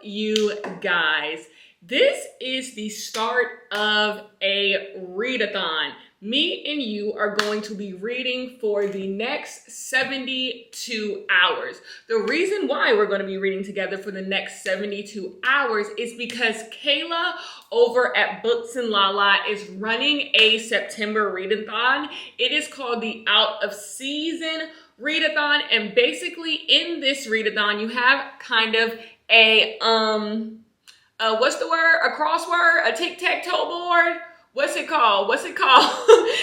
you guys? This is the start of a readathon. Me and you are going to be reading for the next 72 hours. The reason why we're going to be reading together for the next 72 hours is because Kayla over at BooksandLala is running a September readathon. It is called the Out of Season readathon, and basically in this readathon you have kind of a what's the word? A crossword? A tic-tac-toe board? What's it called?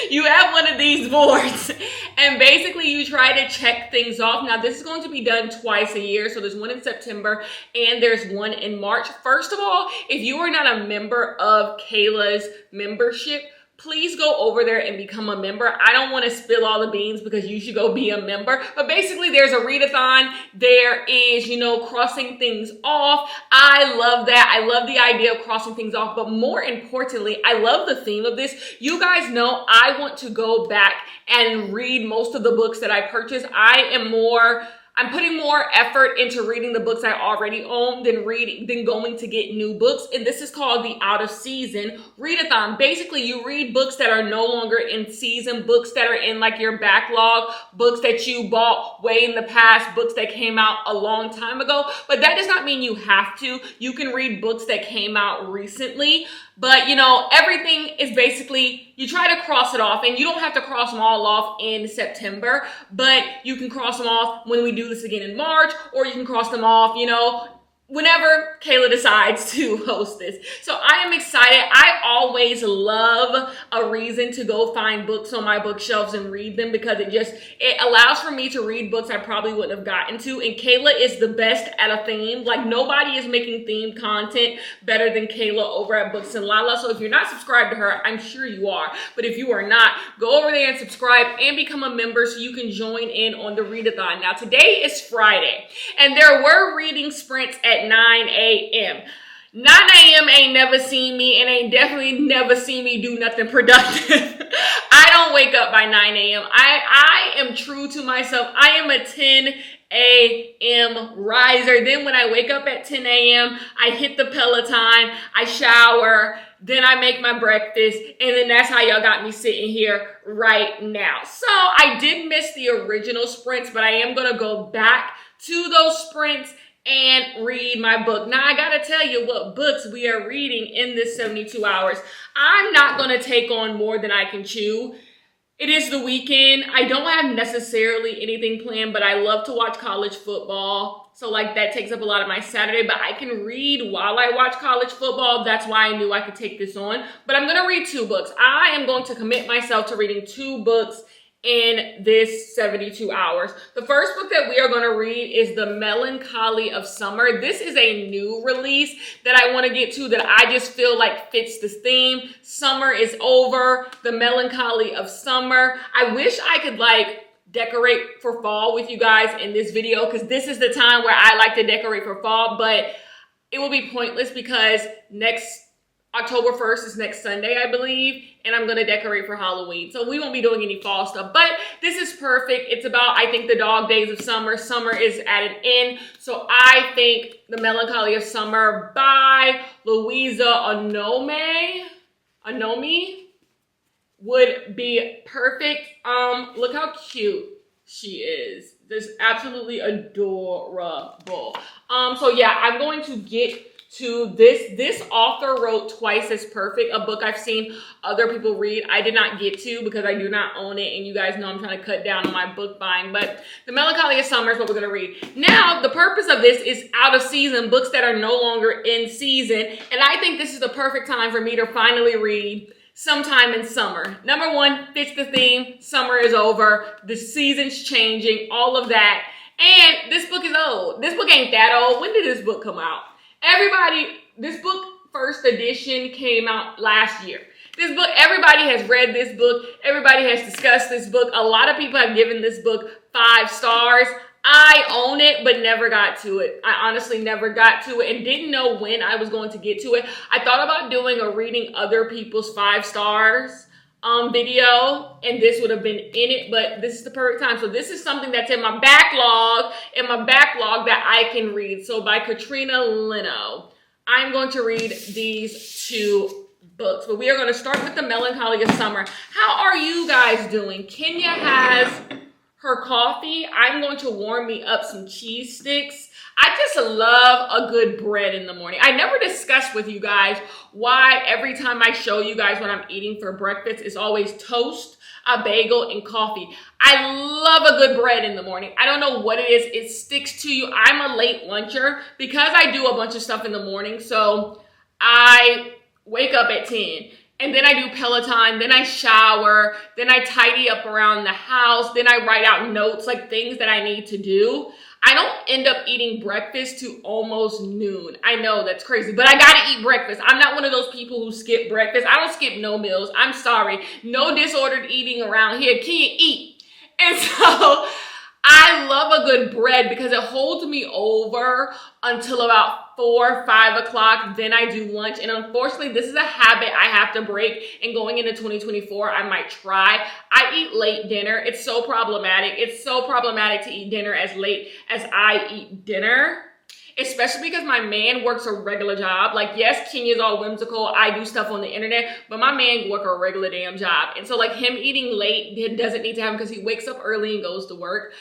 You have one of these boards and basically you try to check things off. Now this is going to be done twice a year. So there's one in September and there's one in March. First of all, if you are not a member of Kayla's membership, please go over there and become a member. I don't want to spill all the beans because you should go be a member. But basically there's a readathon. There is, crossing things off. I love that. I love the idea of crossing things off. But more importantly, I love the theme of this. You guys know I want to go back and read most of the books that I purchased. I'm putting more effort into reading the books I already own than going to get new books. And this is called the Out of Season readathon. Basically, you read books that are no longer in season, books that are in like your backlog, books that you bought way in the past, books that came out a long time ago. But that does not mean you have to. You can read books that came out recently. But, everything is basically, you try to cross it off, and you don't have to cross them all off in September, but you can cross them off when we do this again in March, or you can cross them off, whenever Kayla decides to host this. So I am excited. I always love a reason to go find books on my bookshelves and read them because it allows for me to read books I probably wouldn't have gotten to. And Kayla is the best at a theme. Like nobody is making themed content better than Kayla over at BooksandLala. So if you're not subscribed to her, I'm sure you are. But if you are not, go over there and subscribe and become a member so you can join in on the readathon. Now today is Friday and there were reading sprints at 9 a.m. 9 a.m. ain't never seen me and ain't definitely never seen me do nothing productive. I don't wake up by 9 a.m. I am true to myself. I am a 10 a.m. riser. Then when I wake up at 10 a.m., I hit the Peloton, I shower, then I make my breakfast, and then that's how y'all got me sitting here right now. So I did miss the original sprints, but I am going to go back to those sprints and read my book. Now, I gotta tell you what books we are reading in this 72 hours. I'm not gonna take on more than I can chew. It is the weekend. I don't have necessarily anything planned, but I love to watch college football. So that takes up a lot of my Saturday, but I can read while I watch college football. That's why I knew I could take this on. But I'm gonna read 2 books. I am going to commit myself to reading 2 books in this 72 hours. The first book that we are going to read is The Melancholy of Summer. This is a new release that I want to get to that I just feel like fits this theme. Summer is over. The Melancholy of Summer. I wish I could decorate for fall with you guys in this video because this is the time where I like to decorate for fall, but it will be pointless because October 1st is next Sunday, I believe, and I'm going to decorate for Halloween. So we won't be doing any fall stuff, but this is perfect. It's about, I think, the dog days of summer. Summer is at an end. So I think The Melancholy of Summer by Louisa Anomi would be perfect. Look how cute she is. Just absolutely adorable. So yeah, I'm going to get to this author wrote Twice as Perfect, a book I've seen other people read. I did not get to because I do not own it, and you guys know I'm trying to cut down on my book buying, but The Melancholy of Summer is what we're going to read. Now, the purpose of this is out of season, books that are no longer in season, and I think this is the perfect time for me to finally read sometime in summer. Number 1, fits the theme. Summer is over. The season's changing, all of that. And this book is old. This book ain't that old. When did this book come out? This book, first edition, came out last year. This book, everybody has read this book. Everybody has discussed this book. A lot of people have given this book 5 stars. I own it, but never got to it. I honestly never got to it and didn't know when I was going to get to it. I thought about doing a reading other people's 5 stars video, and this would have been in it, but this is the perfect time. So this is something that's in my backlog, that I can read. So by Katrina Leno, I'm going to read these two books, but we are going to start with The Melancholy of Summer. How are you guys doing? Kenya has her coffee. I'm going to warm me up some cheese sticks. I just love a good bread in the morning. I never discussed with you guys why every time I show you guys what I'm eating for breakfast, it's always toast, a bagel, and coffee. I love a good bread in the morning. I don't know what it is. It sticks to you. I'm a late luncher because I do a bunch of stuff in the morning. So I wake up at 10. And then I do Peloton, then I shower, then I tidy up around the house, then I write out notes, like things that I need to do. I don't end up eating breakfast to almost noon. I know that's crazy, but I gotta eat breakfast. I'm not one of those people who skip breakfast. I don't skip no meals. I'm sorry. No disordered eating around here. Can you eat? And so I love a good bread because it holds me over until about 4 or 5 o'clock. Then I do lunch. And unfortunately, this is a habit I have to break. And going into 2024, I might try. I eat late dinner. It's so problematic. It's so problematic to eat dinner as late as I eat dinner. Especially because my man works a regular job. Like, yes, Kenya's all whimsical. I do stuff on the internet, but my man works a regular damn job. And so like him eating late, it doesn't need to happen because he wakes up early and goes to work.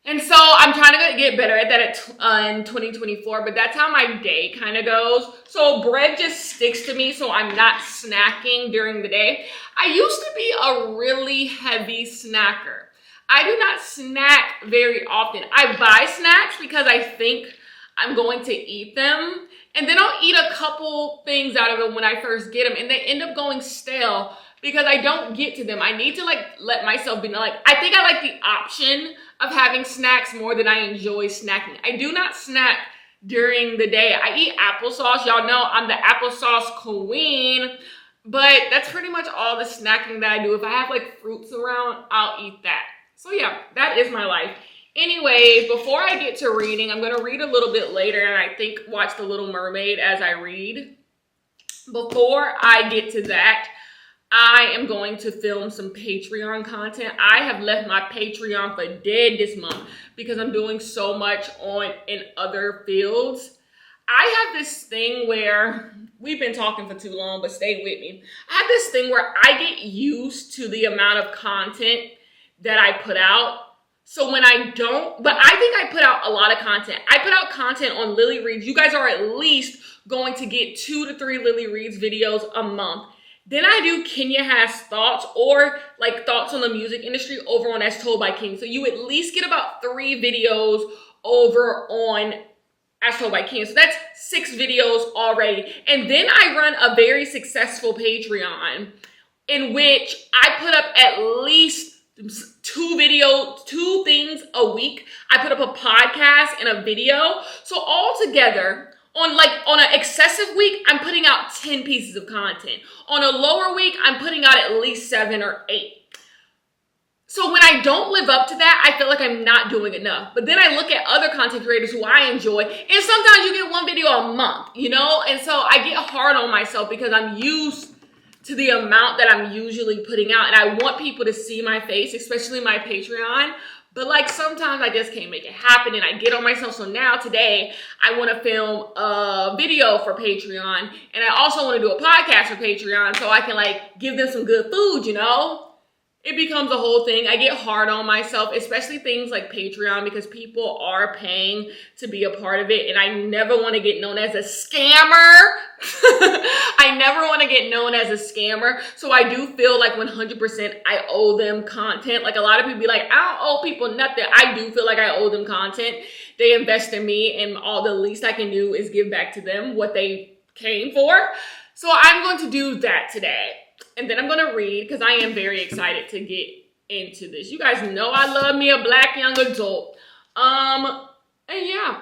And so I'm trying to get better at that in 2024, but that's how my day kind of goes. So bread just sticks to me, so I'm not snacking during the day. I used to be a really heavy snacker. I do not snack very often. I buy snacks because I think I'm going to eat them, and then I'll eat a couple things out of them when I first get them, and they end up going stale because I don't get to them. I need to like let myself be like, I think I like the option of having snacks more than I enjoy snacking. I do not snack during the day. I eat applesauce. Y'all know I'm the applesauce queen, but that's pretty much all the snacking that I do. If I have like fruits around, I'll eat that. So yeah, that is my life. Anyways, before I get to reading, I'm going to read a little bit later and I think watch The Little Mermaid as I read. Before I get to that, I am going to film some Patreon content. I have left my Patreon for dead this month because I'm doing so much in other fields. I have this thing where, we've been talking for too long, but stay with me. I have this thing where I get used to the amount of content that I put out. So when I don't, but I think I put out a lot of content. I put out content on Lily Reads. You guys are at least going to get 2 to 3 Lily Reads videos a month. Then I do Kenya Has Thoughts, or like thoughts on the music industry over on As Told by King. So you at least get about 3 videos over on As Told by King. So that's 6 videos already. And then I run a very successful Patreon in which I put up at least 2 things a week. I put up a podcast and a video. So all together, on an excessive week, I'm putting out 10 pieces of content. On a lower week, I'm putting out at least 7 or 8. So when I don't live up to that, I feel like I'm not doing enough. But then I look at other content creators who I enjoy, and sometimes you get 1 video a month, you know? And so I get hard on myself because I'm used to the amount that I'm usually putting out. And I want people to see my face, especially my Patreon. But like sometimes I just can't make it happen and I get on myself. So now today I want to film a video for Patreon, and I also want to do a podcast for Patreon so I can like give them some good food, you know? It becomes a whole thing. I get hard on myself, especially things like Patreon, because people are paying to be a part of it. And I never want to get known as a scammer. I never want to get known as a scammer. So I do feel like 100% I owe them content. Like a lot of people be like, I don't owe people nothing. I do feel like I owe them content. They invest in me, and all the least I can do is give back to them what they came for. So I'm going to do that today. And then I'm going to read because I am very excited to get into this. You guys know I love me a Black young adult. And yeah,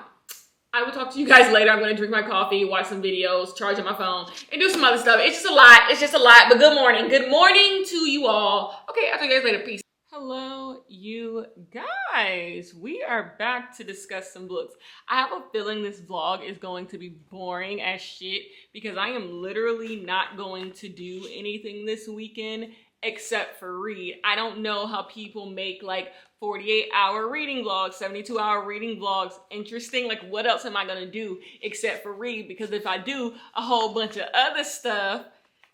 I will talk to you guys later. I'm going to drink my coffee, watch some videos, charge up my phone, and do some other stuff. It's just a lot. It's just a lot. But good morning. Good morning to you all. Okay, I'll talk to you guys later. Peace. Hello, you guys. We are back to discuss some books. I have a feeling this vlog is going to be boring as shit because I am literally not going to do anything this weekend except for read. I don't know how people make like 48-hour reading vlogs, 72-hour reading vlogs interesting. Like, what else am I gonna do except for read? Because if I do a whole bunch of other stuff,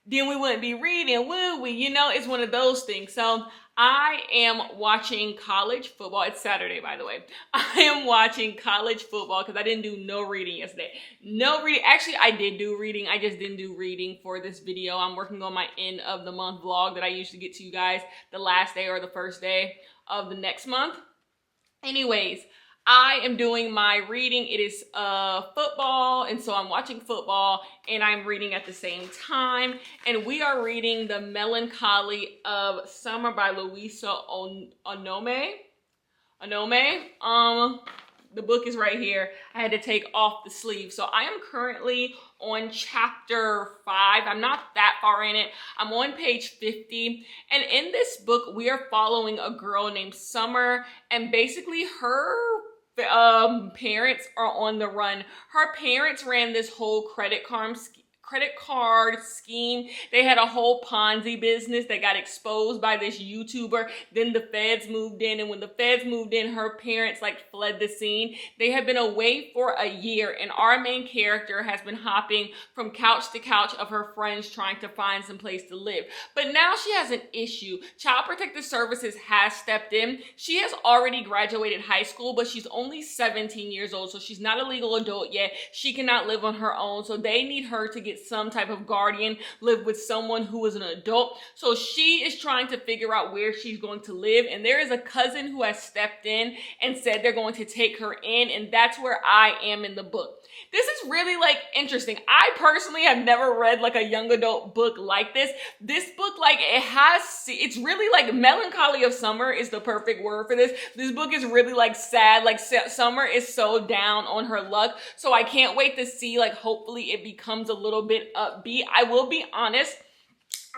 then we wouldn't be reading, would we? You know, it's one of those things. So I am watching college football. It's Saturday, by the way. I am watching college football because I didn't do no reading yesterday. No reading. Actually, I did do reading. I just didn't do reading for this video. I'm working on my end of the month vlog that I usually get to you guys the last day or the first day of the next month. Anyways, I am doing my reading. It is football, and so I'm watching football and I'm reading at the same time. And we are reading The Melancholy of Summer by Louisa Onome. The book is right here. I had to take off the sleeve. So I am currently on chapter 5. I'm not that far in it. I'm on page 50. And in this book, we are following a girl named Summer, and basically her parents are on the run. Her parents ran this whole credit card scheme. They had a whole Ponzi business that got exposed by this YouTuber. Then the feds moved in, and when the feds moved in, her parents like fled the scene. They have been away for a year, and our main character has been hopping from couch to couch of her friends trying to find some place to live. But now she has an issue. Child Protective Services has stepped in. She has already graduated high school, but she's only 17 years old, so she's not a legal adult yet. She cannot live on her own, so they need her to get some type of guardian, live with someone who is an adult. So she is trying to figure out where she's going to live, and there is a cousin who has stepped in and said they're going to take her in, and that's where I am in the book. This is really like interesting. I personally have never read like a young adult book like this. This book, like it's really like Melancholy of Summer is the perfect word for this. This book is really like sad. Like Summer is so down on her luck. So I can't wait to see, like, hopefully it becomes a little bit upbeat. I will be honest,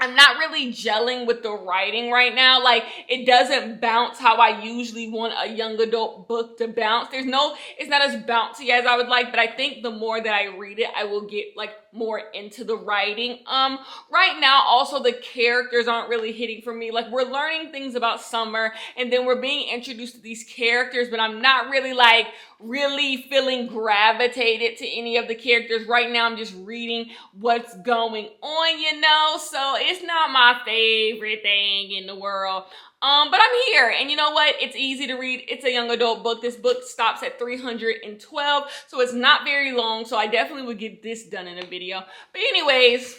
I'm not really gelling with the writing right now. Like, it doesn't bounce how I usually want a young adult book to bounce. It's not as bouncy as I would like, but I think the more that I read it, I will get like more into the writing. Right now, also the characters aren't really hitting for me. Like, we're learning things about Summer, and then we're being introduced to these characters, but I'm not really feeling gravitated to any of the characters. Right now, I'm just reading what's going on, you know? So it's not my favorite thing in the world. But I'm here, and you know what? It's easy to read. It's a young adult book. This book stops at 312, so it's not very long, so I definitely would get this done in a video. But anyways,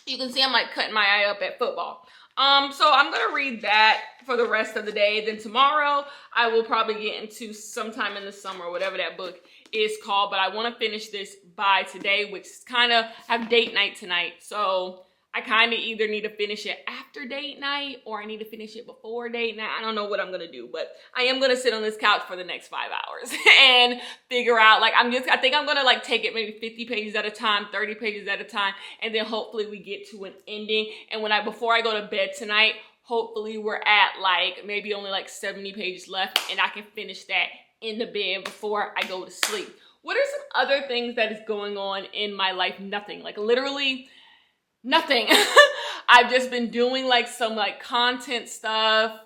you can see I'm like cutting my eye up at football. So I'm gonna read that for the rest of the day. Then tomorrow, I will probably get into Sometime in the Summer, whatever that book is called, but I want to finish this by today, which is kind of have date night tonight. So I kind of either need to finish it after date night or I need to finish it before date night. I don't know what I'm going to do, but I am going to sit on this couch for the next 5 hours and figure out, like, I think I'm going to like take it maybe 50 pages at a time, 30 pages at a time, and then hopefully we get to an ending. And before I go to bed tonight, hopefully we're at like maybe only like 70 pages left, and I can finish that in the bed before I go to sleep. What are some other things that is going on in my life? Nothing. Like, literally nothing. I've just been doing like some like content stuff.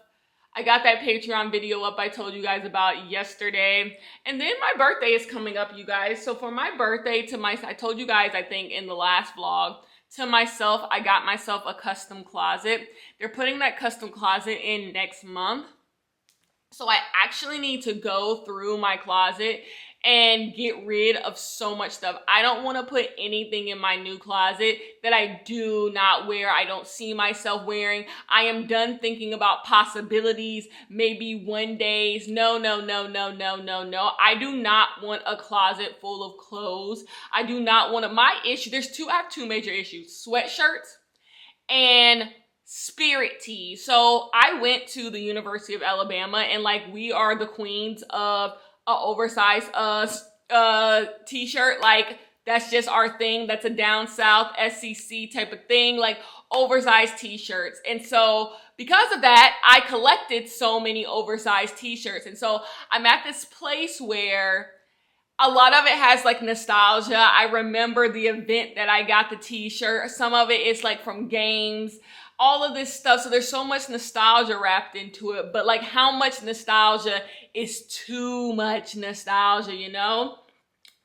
I got that Patreon video up I told you guys about yesterday. And then my birthday is coming up, you guys. So for my birthday, I told you guys, I think in the last vlog, to myself, I got myself a custom closet. They're putting that custom closet in next month. So I actually need to go through my closet and get rid of so much stuff. I don't want to put anything in my new closet that I do not wear, I don't see myself wearing. I am done thinking about possibilities, maybe one days. No. I do not want a closet full of clothes. I do not want my issue. I have two major issues: sweatshirts and spirit tea. So I went to the University of Alabama, and like, we are the queens of a oversized t-shirt. Like, that's just our thing. That's a down south SCC type of thing, like oversized t-shirts. And so because of that, I collected so many oversized t-shirts. And so I'm at this place where a lot of it has like nostalgia. I remember the event that I got the t-shirt. Some of it is like from games. all of this stuff. So there's so much nostalgia wrapped into it, but like how much nostalgia is too much nostalgia, you know?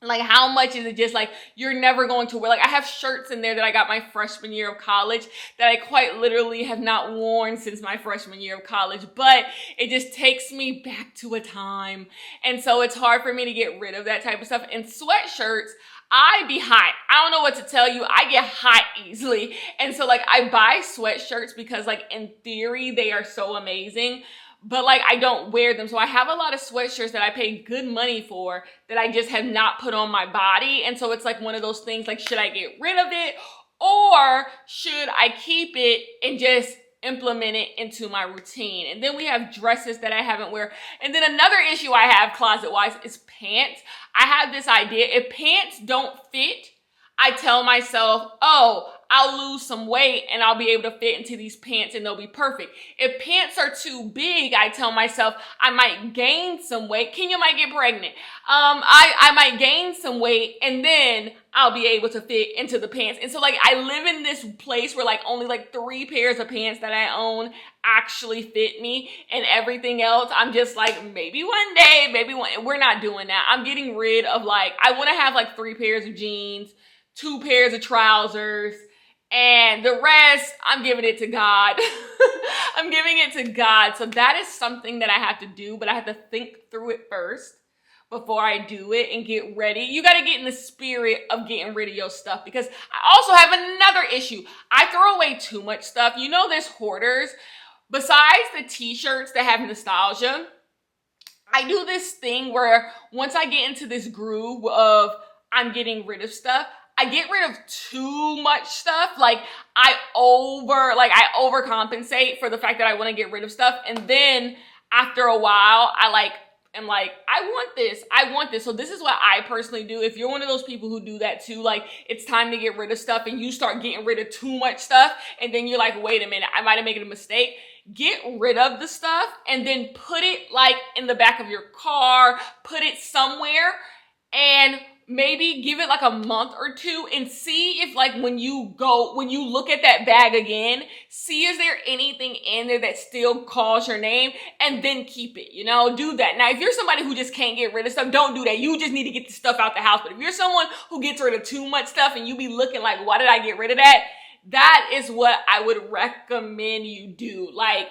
Like, how much is it just like you're never going to wear? Like, I have shirts in there that I got my freshman year of college that I quite literally have not worn since my freshman year of college, but it just takes me back to a time. And so it's hard for me to get rid of that type of stuff. And sweatshirts, I be hot. I don't know what to tell you. I get hot easily. And so like I buy sweatshirts because like in theory, they are so amazing. But like I don't wear them. So I have a lot of sweatshirts that I pay good money for that I just have not put on my body. And so it's like one of those things like, should I get rid of it or should I keep it and just implement it into my routine? And then we have dresses that I haven't wear. And then another issue I have closet wise is pants. I have this idea. If pants don't fit, I tell myself, oh, I'll lose some weight and I'll be able to fit into these pants and they'll be perfect. If pants are too big, I tell myself I might gain some weight. Kenya might get pregnant. I might gain some weight and then I'll be able to fit into the pants. And so like I live in this place where like only like 3 pairs of pants that I own actually fit me, and everything else I'm just like maybe one day, maybe one. We're not doing that. I'm getting rid of like, I want to have like 3 pairs of jeans, 2 pairs of trousers, and the rest, I'm giving it to God. I'm giving it to God. So that is something that I have to do, but I have to think through it first before I do it and get ready. You got to get in the spirit of getting rid of your stuff, because I also have another issue. I throw away too much stuff. You know, there's hoarders. Besides the t-shirts that have nostalgia, I do this thing where once I get into this groove of I'm getting rid of stuff, I get rid of too much stuff. Like I overcompensate for the fact that I want to get rid of stuff. And then after a while, I'm like, I want this. So this is what I personally do. If you're one of those people who do that too, like it's time to get rid of stuff and you start getting rid of too much stuff. And then you're like, wait a minute, I might've made a mistake. Get rid of the stuff and then put it like in the back of your car, put it somewhere, and maybe give it like a month or 2 and see if like when you look at that bag again, see is there anything in there that still calls your name, and then keep it, you know, do that. Now, if you're somebody who just can't get rid of stuff, don't do that. You just need to get the stuff out the house. But if you're someone who gets rid of too much stuff and you be looking like, why did I get rid of that? That is what I would recommend you do. Like,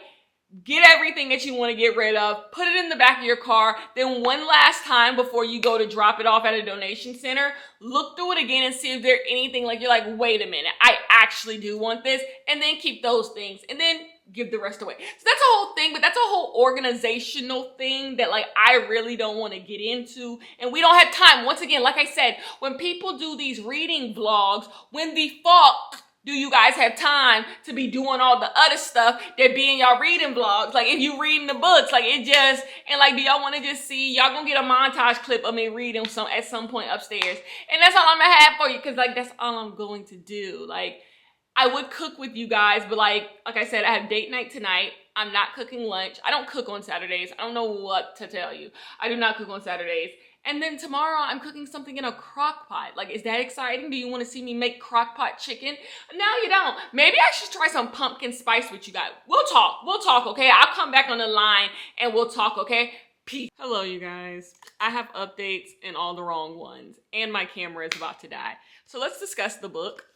get everything that you want to get rid of, put it in the back of your car, then one last time before you go to drop it off at a donation center, look through it again and see if there's anything like you're like, wait a minute, I actually do want this, and then keep those things, and then give the rest away. So that's a whole thing, but that's a whole organizational thing that like I really don't want to get into, and we don't have time. Once again, like I said, when people do these reading vlogs, when the fuck do you guys have time to be doing all the other stuff that be in y'all reading vlogs? Like if you reading the books, like it just, and like, do y'all want to just see, y'all gonna get a montage clip of me reading at some point upstairs. And that's all I'm gonna have for you, because like that's all I'm going to do. Like I would cook with you guys, but like I said, I have date night tonight. I'm not cooking lunch. I don't cook on Saturdays. I don't know what to tell you. I do not cook on Saturdays. And then tomorrow I'm cooking something in a crock pot. Like, is that exciting? Do you want to see me make crock pot chicken? No, you don't. Maybe I should try some pumpkin spice with you guys. We'll talk, okay? I'll come back on the line and we'll talk, okay? Peace. Hello, you guys. I have updates and all the wrong ones, and my camera is about to die. So let's discuss the book.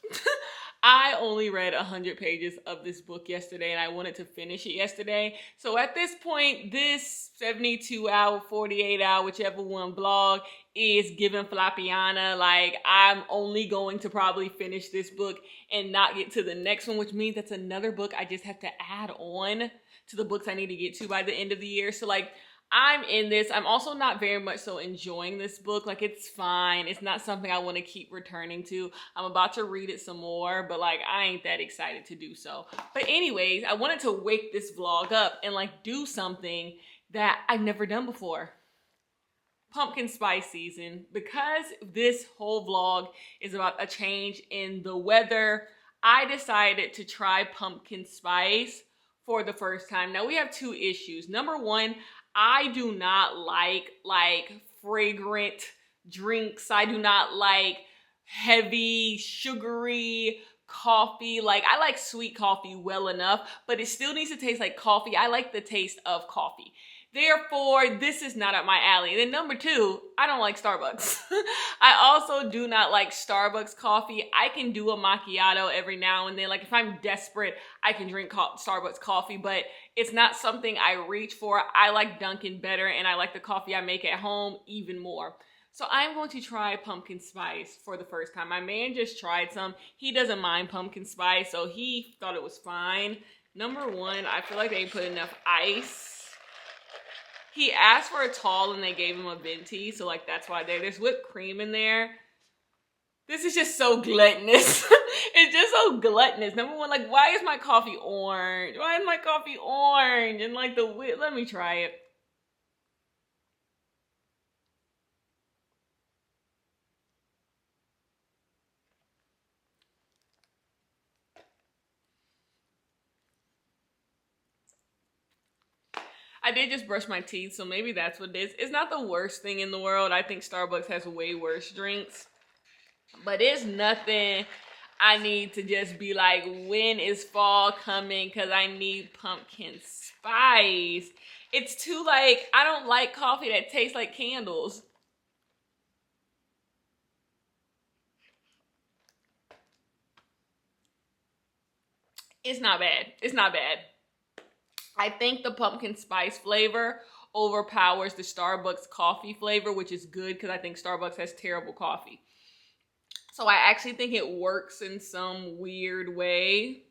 I only read 100 pages of this book yesterday, and I wanted to finish it yesterday. So at this point, this 72-hour, 48-hour, whichever one vlog is giving Floppiana. Like, I'm only going to probably finish this book and not get to the next one, which means that's another book I just have to add on to the books I need to get to by the end of the year. So like, I'm in this. I'm also not very much so enjoying this book. Like, it's fine. It's not something I want to keep returning to. I'm about to read it some more, but like, I ain't that excited to do so. But anyways, I wanted to wake this vlog up and like do something that I've never done before. Pumpkin spice season. Because this whole vlog is about a change in the weather, I decided to try pumpkin spice for the first time. Now, we have 2 issues. Number one, I do not like fragrant drinks. I do not like heavy, sugary, coffee. Like, I like sweet coffee well enough, but it still needs to taste like coffee. I like the taste of coffee. Therefore, this is not up my alley. And then number two, I don't like Starbucks. I also do not like Starbucks coffee. I can do a macchiato every now and then. Like, if I'm desperate, I can drink Starbucks coffee, but it's not something I reach for. I like Dunkin' better, and I like the coffee I make at home even more. So I'm going to try pumpkin spice for the first time. My man just tried some. He doesn't mind pumpkin spice, so he thought it was fine. Number one, I feel like they put enough ice. He asked for a tall and they gave him a venti, so like that's why there's whipped cream in there. This is just so gluttonous. It's just so gluttonous. Number one, like, why is my coffee orange? Why is my coffee orange? And like let me try it. I did just brush my teeth, so maybe that's what it is. It's not the worst thing in the world. I think Starbucks has way worse drinks. But it's nothing I need to just be like, when is fall coming? Because I need pumpkin spice. It's too like, I don't like coffee that tastes like candles. It's not bad. It's not bad. I think the pumpkin spice flavor overpowers the Starbucks coffee flavor, which is good because I think Starbucks has terrible coffee. So I actually think it works in some weird way.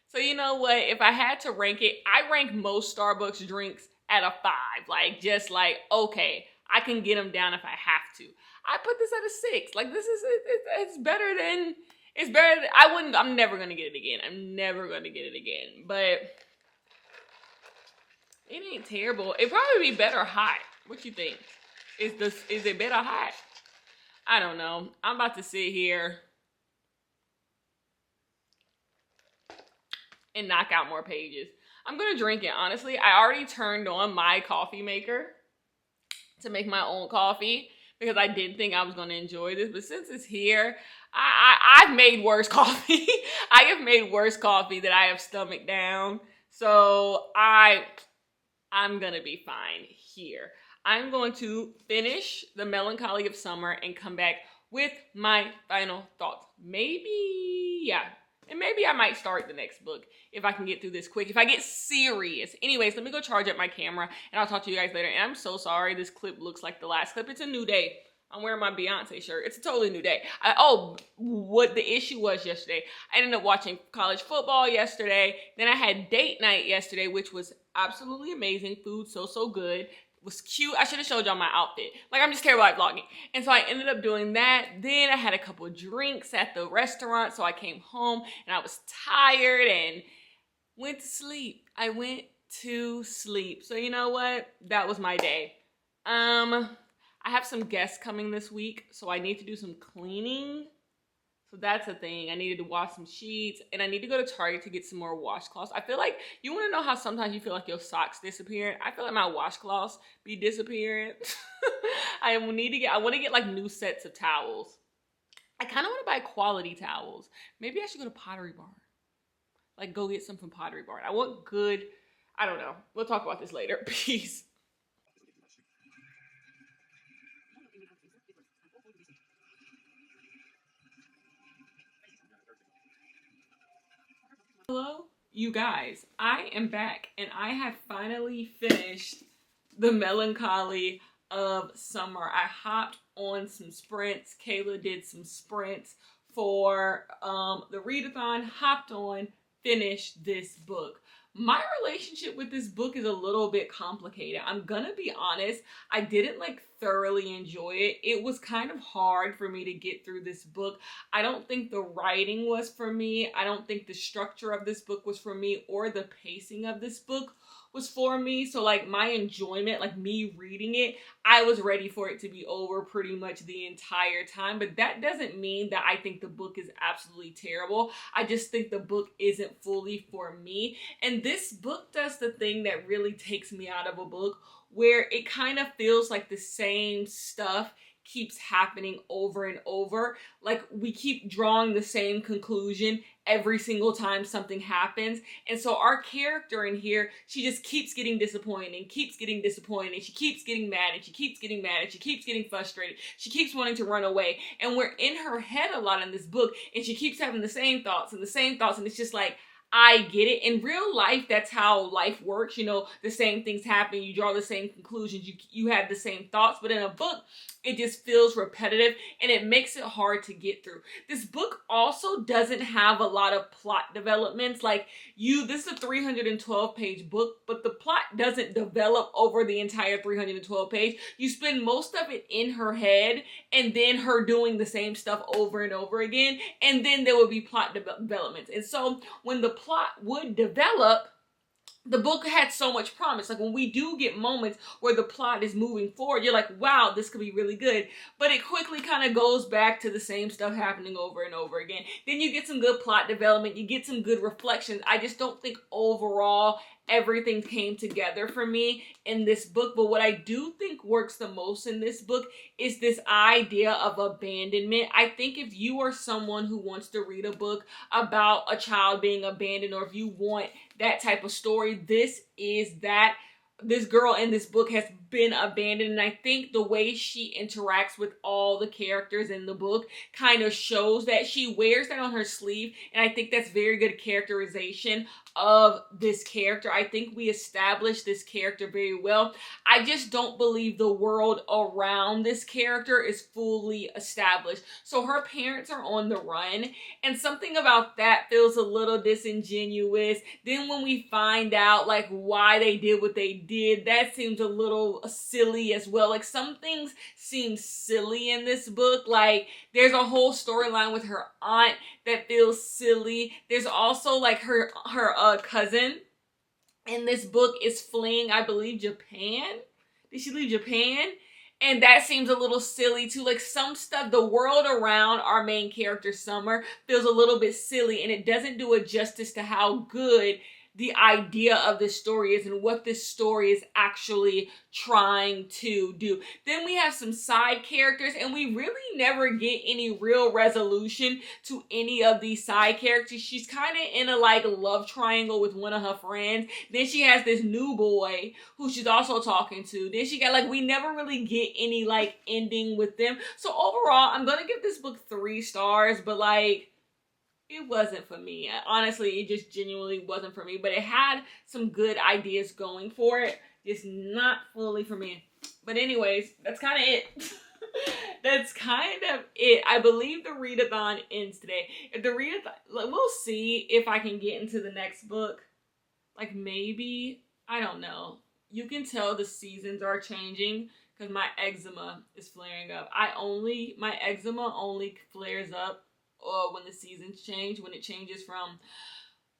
So you know what? If I had to rank it, I rank most Starbucks drinks at a 5. Like, just like, okay, I can get them down if I have to. I put this at a 6. Like, this is, it's better than, I'm never going to get it again. I'm never going to get it again. But it ain't terrible. It'd probably be better hot. What you think? Is it better hot? I don't know. I'm about to sit here and knock out more pages. I'm going to drink it, honestly. I already turned on my coffee maker to make my own coffee because I didn't think I was going to enjoy this. But since it's here, I've made worse coffee. I have made worse coffee that I have stomached down. So I'm going to be fine here. I'm going to finish The Melancholy of Summer and come back with my final thoughts. Maybe, yeah. And maybe I might start the next book if I can get through this quick. If I get serious. Anyways, let me go charge up my camera and I'll talk to you guys later. And I'm so sorry this clip looks like the last clip. It's a new day. I'm wearing my Beyonce shirt. It's a totally new day. What the issue was yesterday. I ended up watching college football yesterday. Then I had date night yesterday, which was absolutely amazing. Food so good. It was cute. I should have showed y'all my outfit. Like, I'm just terrible at vlogging. And so I ended up doing that. Then I had a couple of drinks at the restaurant. So I came home and I was tired and went to sleep. I went to sleep. So you know what? That was my day. I have some guests coming this week, so I need to do some cleaning. So that's a thing. I needed to wash some sheets, and I need to go to Target to get some more washcloths. I feel like, you want to know how sometimes you feel like your socks disappearing? I feel like my washcloths be disappearing. I want to get like new sets of towels. I kind of want to buy quality towels. Maybe I should go to Pottery Barn. Like, go get some from Pottery Barn. I want good, I don't know. We'll talk about this later. Peace. Hello, you guys. I am back and I have finally finished The Melancholy of Summer. I hopped on some sprints. Kayla did some sprints for the readathon, hopped on, finished this book. My relationship with this book is a little bit complicated. I'm gonna be honest, I didn't like thoroughly enjoy it. It was kind of hard for me to get through this book. I don't think the writing was for me. I don't think the structure of this book was for me, or the pacing of this book was for me. So like my enjoyment, like me reading it, I was ready for it to be over pretty much the entire time. But that doesn't mean that I think the book is absolutely terrible. I just think the book isn't fully for me. And this book does the thing that really takes me out of a book, where it kind of feels like the same stuff keeps happening over and over. Like, we keep drawing the same conclusion every single time something happens. And so our character in here, she just keeps getting disappointed and keeps getting disappointed, and she keeps getting mad and she keeps getting mad and she keeps getting frustrated. She keeps wanting to run away. And we're in her head a lot in this book, and she keeps having the same thoughts and the same thoughts. And it's just like, I get it. In real life, that's how life works. You know, the same things happen. You draw the same conclusions. You have the same thoughts. But in a book, it just feels repetitive, and it makes it hard to get through. This book also doesn't have a lot of plot developments. Like, this is a 312-page book, but the plot doesn't develop over the entire 312 page. You spend most of it in her head, and then her doing the same stuff over and over again, and then there would be plot developments. And so when the plot would develop, the book had so much promise. Like, when we do get moments where the plot is moving forward, you're like, wow, this could be really good. But it quickly kind of goes back to the same stuff happening over and over again. Then you get some good plot development. You get some good reflections. I just don't think overall everything came together for me in this book. But what I do think works the most in this book is this idea of abandonment. I think if you are someone who wants to read a book about a child being abandoned, or if you want that type of story, this is that. This girl in this book has been abandoned, and I think the way she interacts with all the characters in the book kind of shows that. She wears that on her sleeve, and I think that's very good characterization of this character. I think we established this character very well. I just don't believe the world around this character is fully established. So her parents are on the run, and something about that feels a little disingenuous. Then when we find out like why they did what they did, that seems a little silly as well. Like, some things seem silly in this book. Like, there's a whole storyline with her aunt that feels silly. There's also like her cousin in this book is fleeing, I believe, Japan. Did she leave Japan? And that seems a little silly too. Like, some stuff, the world around our main character, Summer, feels a little bit silly, and it doesn't do a justice to how good the idea of this story is and what this story is actually trying to do. Then we have some side characters, and we really never get any real resolution to any of these side characters. She's kind of in a like love triangle with one of her friends. Then she has this new boy who she's also talking to. Then she got like, we never really get any like ending with them. So overall, I'm gonna give this book 3 stars, but like, it wasn't for me. Honestly, it just genuinely wasn't for me. But it had some good ideas going for it. Just not fully for me. But anyways, that's kind of it. That's kind of it. I believe the readathon ends today. If the readathon, we'll see if I can get into the next book. Like, maybe, I don't know. You can tell the seasons are changing because my eczema is flaring up. My eczema only flares up when the seasons change. When it changes from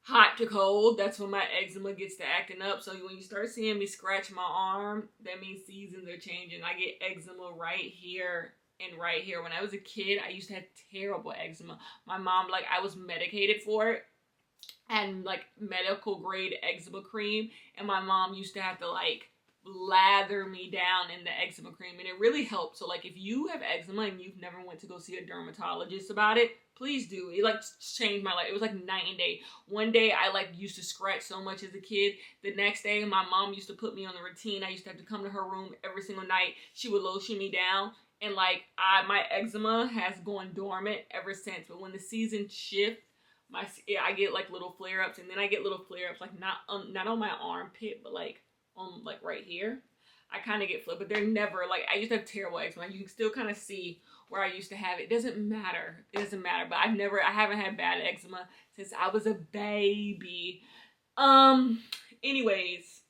hot to cold, that's when my eczema gets to acting up. So when you start seeing me scratch my arm, that means seasons are changing. I get eczema right here and right here. When I was a kid, I used to have terrible eczema. My mom, like, I was medicated for it, and like medical grade eczema cream, and my mom used to have to like lather me down in the eczema cream, and it really helped. So like, if you have eczema and you've never went to go see a dermatologist about it, please do. It like changed my life. It was like night and day. One day I like used to scratch so much as a kid. The next day my mom used to put me on the routine. I used to have to come to her room every single night. She would lotion me down, and like my eczema has gone dormant ever since. But when the seasons shift, I get like little flare-ups, and then I get little flare-ups like not on my armpit, but like on like right here. I kind of get flipped, but they're never like, I used to have terrible eczema. You can still kind of see where I used to have it. It doesn't matter. It doesn't matter. But I haven't had bad eczema since I was a baby. Anyways,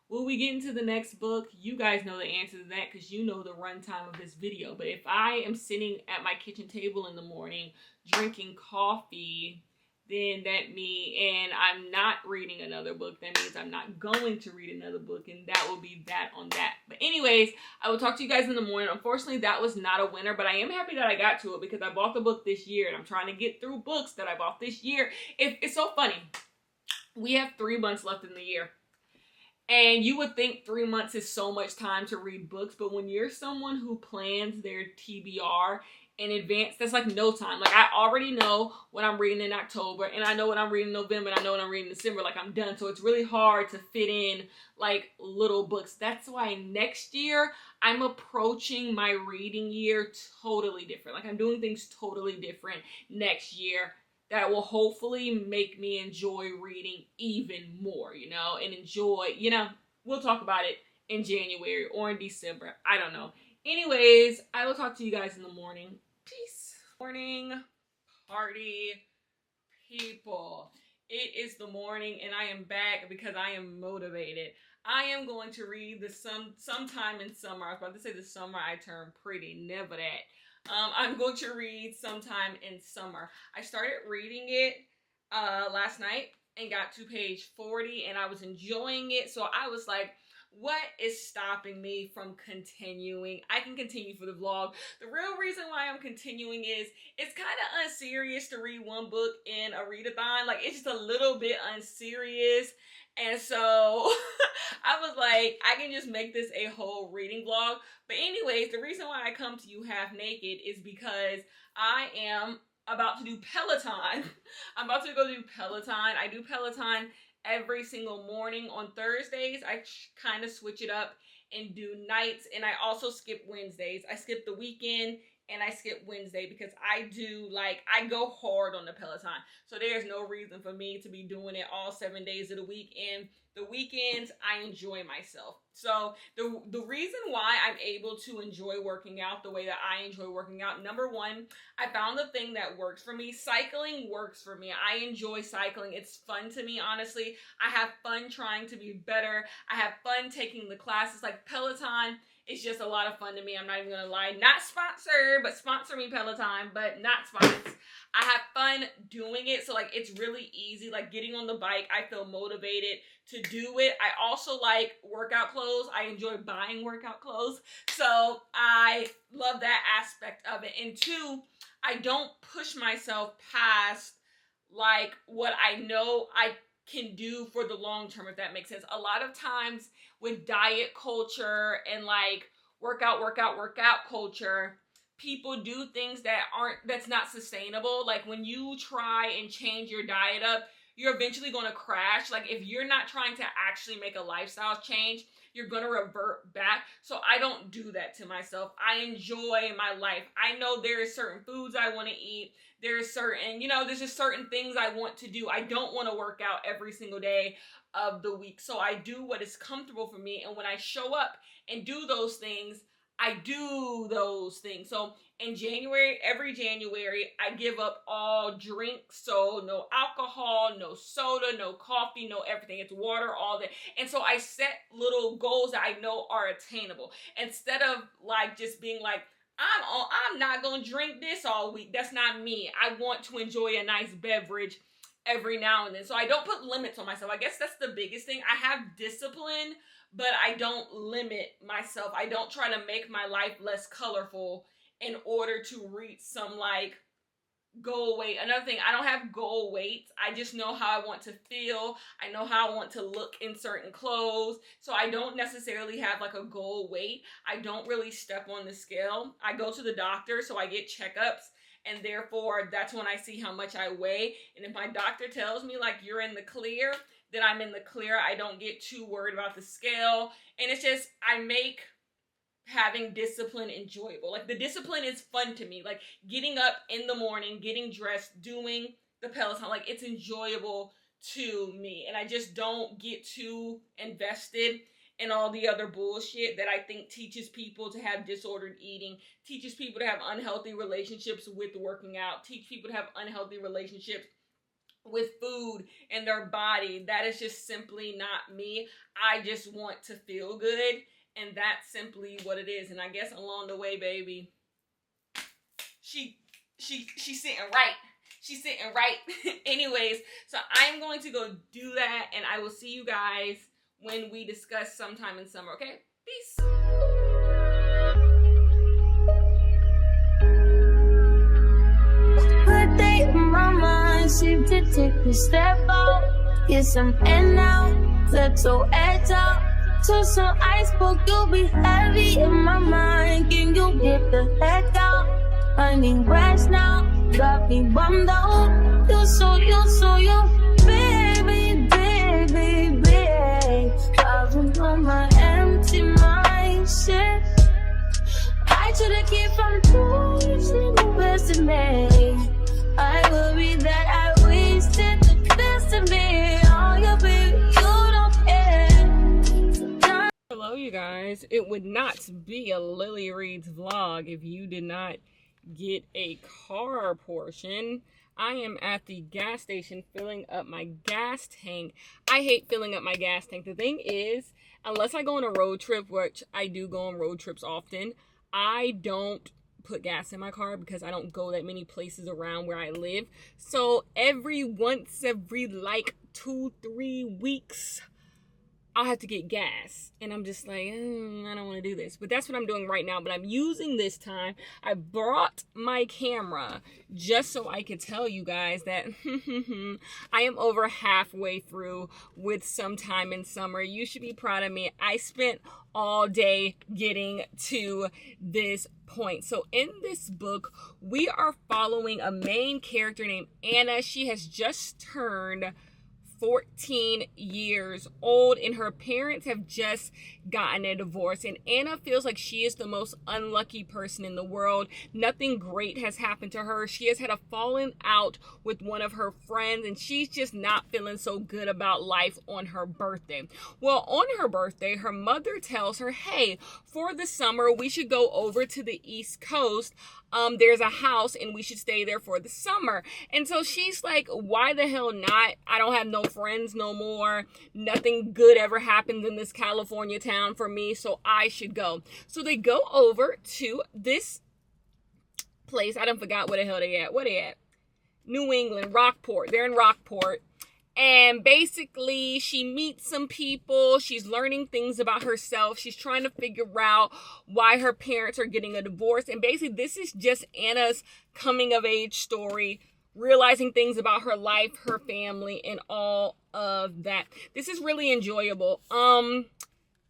will we get into the next book? You guys know the answer to that because you know the runtime of this video. But if I am sitting at my kitchen table in the morning drinking coffee, then and I'm not reading another book, that means I'm not going to read another book, and that will be that on that. But anyways, I will talk to you guys in the morning. Unfortunately, that was not a winner, but I am happy that I got to it because I bought the book this year, and I'm trying to get through books that I bought this year. It's so funny. We have 3 months left in the year, And you would think 3 months is so much time to read books, but when you're someone who plans their TBR in advance, that's like no time. Like I already know what I'm reading in October, and I know what I'm reading in November, and I know what I'm reading in December. Like I'm done. So it's really hard to fit in like little books. That's why next year I'm approaching my reading year totally different. Like I'm doing things totally different next year that will hopefully make me enjoy reading even more, you know, and enjoy, you know, we'll talk about it in January or in December. I don't know. Anyways, I will talk to you guys in the morning. Peace. Morning, party people. It is the morning and I am back because I am motivated. I am going to read sometime in summer. I was about to say the summer I turned pretty, never that. I'm going to read sometime in summer. I started reading it last night and got to page 40 and I was enjoying it. So I was like, what is stopping me from continuing? I can continue for the vlog. The real reason why I'm continuing is it's kind of unserious to read one book in a readathon. Like it's just a little bit unserious. And so I was like, I can just make this a whole reading vlog. But anyways, the reason why I come to you half naked is because I am about to do Peloton. I'm about to go do Peloton. I do Peloton every single morning on Thursdays. I kind of switch it up and do nights. And I also skip Wednesdays. I skip the weekend and I skip Wednesday because I go hard on the Peloton. So there's no reason for me to be doing it all 7 days of the week. And the weekends, I enjoy myself. So the reason why I'm able to enjoy working out the way that I enjoy working out, number one, I found the thing that works for me. Cycling works for me. I enjoy cycling. It's fun to me, honestly. I have fun trying to be better. I have fun taking the classes. Like Peloton, it's just a lot of fun to me. I'm not even gonna lie. Not sponsored, but sponsor me, Peloton, but not sponsored. I have fun doing it. So like it's really easy. Like getting on the bike, I feel motivated to do it. I also like workout clothes. I enjoy buying workout clothes. So I love that aspect of it. And two, I don't push myself past like what I know I can do for the long term, if that makes sense. A lot of times with diet culture and like workout culture, people do things that's not sustainable. Like when you try and change your diet up, you're eventually going to crash. Like if you're not trying to actually make a lifestyle change, you're going to revert back. So I don't do that to myself. I enjoy my life. I know there are certain foods I want to eat. There's just certain things I want to do. I don't want to work out every single day of the week. So I do what is comfortable for me. And when I show up and do those things, I do those things. So in January, every January, I give up all drinks. So no alcohol, no soda, no coffee, no everything. It's water, all that. And so I set little goals that I know are attainable. Instead of like just being like, I'm not going to drink this all week. That's not me. I want to enjoy a nice beverage every now and then. So I don't put limits on myself. I guess that's the biggest thing. I have discipline, but I don't limit myself. I don't try to make my life less colorful in order to reach some like goal weight. Another thing, I don't have goal weights. I just know how I want to feel. I know how I want to look in certain clothes. So I don't necessarily have like a goal weight. I don't really step on the scale. I go to the doctor, so I get checkups. And therefore, that's when I see how much I weigh. And if my doctor tells me like you're in the clear, then I'm in the clear. I don't get too worried about the scale. And it's just, I make having discipline enjoyable. Like the discipline is fun to me. Like getting up in the morning, getting dressed, doing the Peloton, like it's enjoyable to me. And I just don't get too invested in all the other bullshit that I think teaches people to have disordered eating, teaches people to have unhealthy relationships with working out, teach people to have unhealthy relationships with food and their body. That is just simply not me. I just want to feel good, and that's simply what it is. And I guess along the way, baby, she's sitting right. She's sitting right. Anyways, so I'm going to go do that, and I will see you guys when we discuss sometime in summer, okay? Peace. Put day in my mind, seem to take a step out, get some air now, let your edge out. to some iceberg, you'll be heavy in my mind. Can you get the heck out? I need rest now, got me bummed out. You so baby, baby, baby. Driving on my empty mind, shit. I try to keep from losing the best of me. I worry that I wasted the best of me. Oh, yeah, baby, you don't care. Hello, you guys. It would not be a Lily Reads vlog if you did not get a car portion. I am at the gas station filling up my gas tank. I hate filling up my gas tank. The thing is, unless I go on a road trip, which I do go on road trips often, I don't put gas in my car because I don't go that many places around where I live. So every like 2-3 weeks, I'll have to get gas. And I'm just like, I don't want to do this. But that's what I'm doing right now. But I'm using this time. I brought my camera just so I could tell you guys that I am over halfway through with Sometime in Summer. You should be proud of me. I spent all day getting to this point. So in this book, we are following a main character named Anna. She has just turned 14 years old and her parents have just gotten a divorce, and Anna feels like she is the most unlucky person in the world. Nothing great has happened to her. She has had a falling out with one of her friends and she's just not feeling so good about life on her birthday. Well, on her birthday, her mother tells her, hey, for the summer we should go over to the East Coast. There's a house and we should stay there for the summer. And so she's like, why the hell not? I don't have no friends no more. Nothing good ever happened in this California town for me, so I should go. So they go over to this place. I done forgot where the hell they at. Where they at? New England, Rockport. They're in Rockport. And basically, she meets some people. She's learning things about herself. She's trying to figure out why her parents are getting a divorce. And basically, this is just Anna's coming of age story, realizing things about her life, her family, and all of that. This is really enjoyable.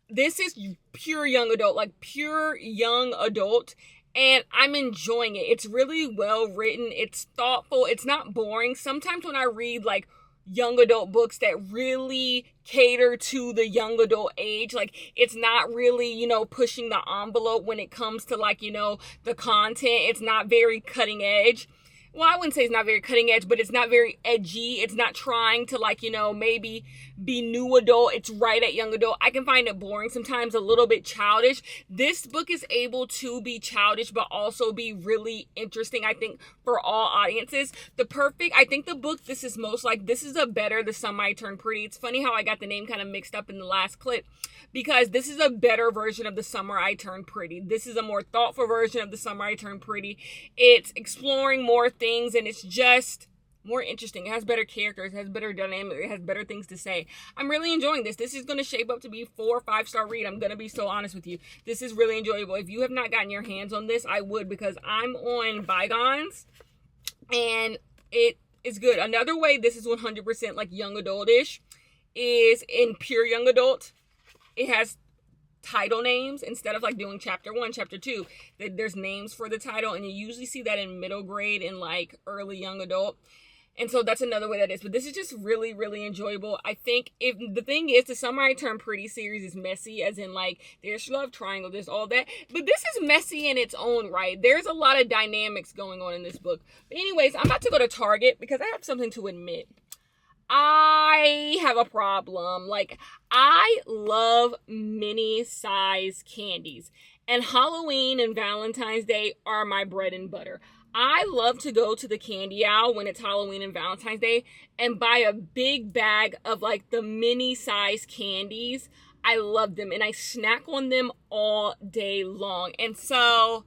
This is pure young adult, like pure young adult. And I'm enjoying it. It's really well written. It's thoughtful. It's not boring. Sometimes when I read like young adult books that really cater to the young adult age, like it's not really, pushing the envelope when it comes to like, the content. It's not very cutting edge. Well, I wouldn't say it's not very cutting edge, but it's not very edgy. It's not trying to like, maybe be new adult. It's right at young adult. I can find it boring sometimes, a little bit childish. This book is able to be childish, but also be really interesting, I think, for all audiences. I think the book this is most like, this is The Summer I Turned Pretty. It's funny how I got the name kind of mixed up in the last clip, because this is a better version of The Summer I Turned Pretty. This is a more thoughtful version of The Summer I Turned Pretty. It's exploring more things and it's just more interesting. It has better characters, it has better dynamic, it has better things to say. I'm really enjoying this. This is going to shape up to be 4 or 5-star read. I'm going to be so honest with you. This is really enjoyable. If you have not gotten your hands on this, I would, because I'm on Bygones and it is good. Another way this is 100% like young adultish is in pure young adult. It has title names instead of like doing chapter 1, chapter 2. There's names for the title, and you usually see that in middle grade and like early young adult. And so that's another way that is. But this is just really, really enjoyable. I think if the thing is, the Summer I Turned Pretty series is messy, as in like there's love triangle, there's all that. But this is messy in its own right. There's a lot of dynamics going on in this book. But anyways, I'm about to go to Target because I have something to admit. I have a problem. Like, I love mini size candies, and Halloween and Valentine's Day are my bread and butter. I love to go to the candy aisle when it's Halloween and Valentine's Day and buy a big bag of like the mini size candies. I love them and I snack on them all day long. And so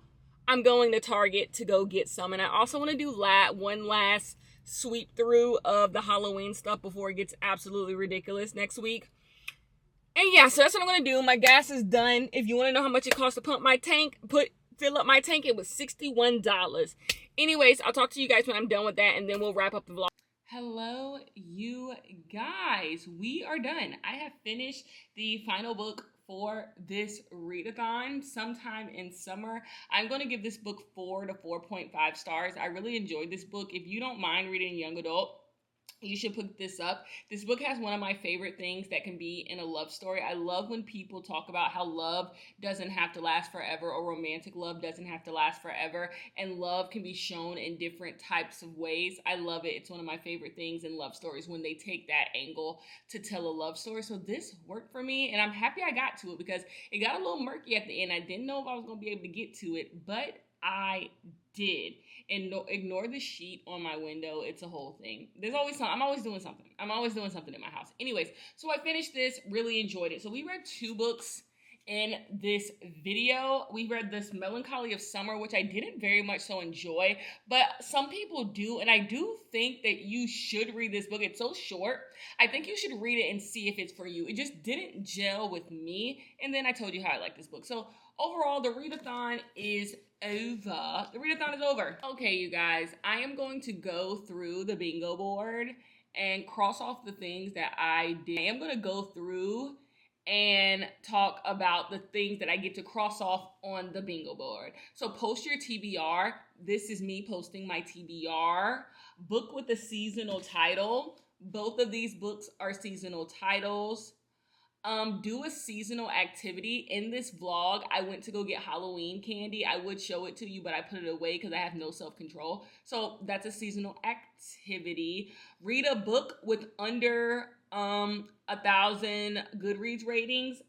I'm going to Target to go get some. And I also want to do one last sweep through of the Halloween stuff before it gets absolutely ridiculous next week. And yeah, so that's what I'm going to do. My gas is done. If you want to know how much it costs to fill up my tank, it was $61. Anyways, I'll talk to you guys when I'm done with that, and then we'll wrap up the vlog. Hello, you guys. We are done. I have finished the final book for this readathon sometime in summer. I'm going to give this book 4 to 4.5 stars. I really enjoyed this book. If you don't mind reading young adult, you should pick this up. This book has one of my favorite things that can be in a love story. I love when people talk about how love doesn't have to last forever, or romantic love doesn't have to last forever, and love can be shown in different types of ways. I love it. It's one of my favorite things in love stories when they take that angle to tell a love story. So this worked for me, and I'm happy I got to it because it got a little murky at the end. I didn't know if I was going to be able to get to it, but I did. And ignore the sheet on my window. It's a whole thing. There's always something. I'm always doing something. I'm always doing something in my house. Anyways, so I finished this, really enjoyed it. So we read 2 books in this video. We read this Melancholy of Summer, which I didn't very much so enjoy, but some people do, and I do think that you should read this book. It's so short. I think you should read it and see if it's for you. It just didn't gel with me, and then I told you how I like this book. So overall, the readathon is over. The readathon is over. Okay, you guys, I am going to go through the bingo board and cross off the things that I did. I am going to go through and talk about the things that I get to cross off on the bingo board. So post your TBR. This is me posting my TBR. Book with a seasonal title. Both of these books are seasonal titles. Do a seasonal activity. In this vlog, I went to go get Halloween candy. I would show it to you, but I put it away because I have no self-control. So that's a seasonal activity. Read a book with under 1,000 Goodreads ratings.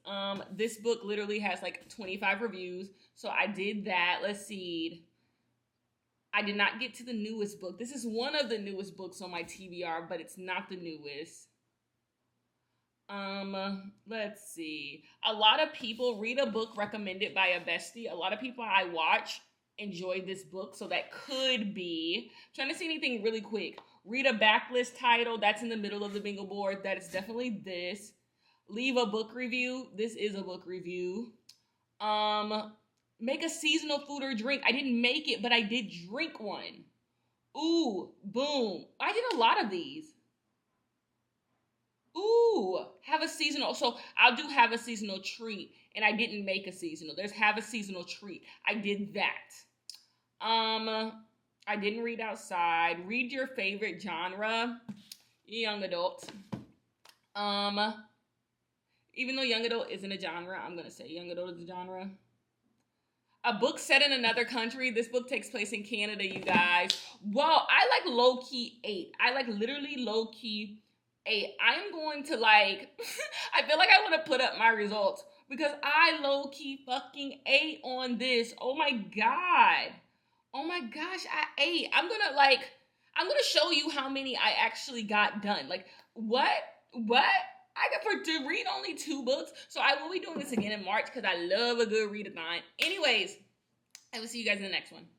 This book literally has like 25 reviews. So I did that. Let's see. I did not get to the newest book. This is one of the newest books on my TBR, but it's not the newest. Let's see. A lot of people read a book recommended by a bestie. A lot of people I watch enjoyed this book, so that could be. I'm trying to see anything really quick. Read a backlist title. That's in the middle of the bingo board. That is definitely this. Leave a book review. This is a book review. Make a seasonal food or drink. I didn't make it, but I did drink one. Ooh, boom. I did a lot of these. Ooh, have a seasonal. So I'll do have a seasonal treat, and I didn't make a seasonal. There's have a seasonal treat. I did that. I didn't read outside. Read your favorite genre. Young adult. Even though young adult isn't a genre, I'm going to say young adult is a genre. A book set in another country. This book takes place in Canada, you guys. Whoa, I like low-key 8. I like literally low-key 8. I'm going to like, I feel like I want to put up my results because I low-key fucking 8 on this. Oh my God. Oh my gosh, I 8. I'm going to show you how many I actually got done. Like, what? I got to read only 2 books. So I will be doing this again in March because I love a good readathon. Anyways, I will see you guys in the next one.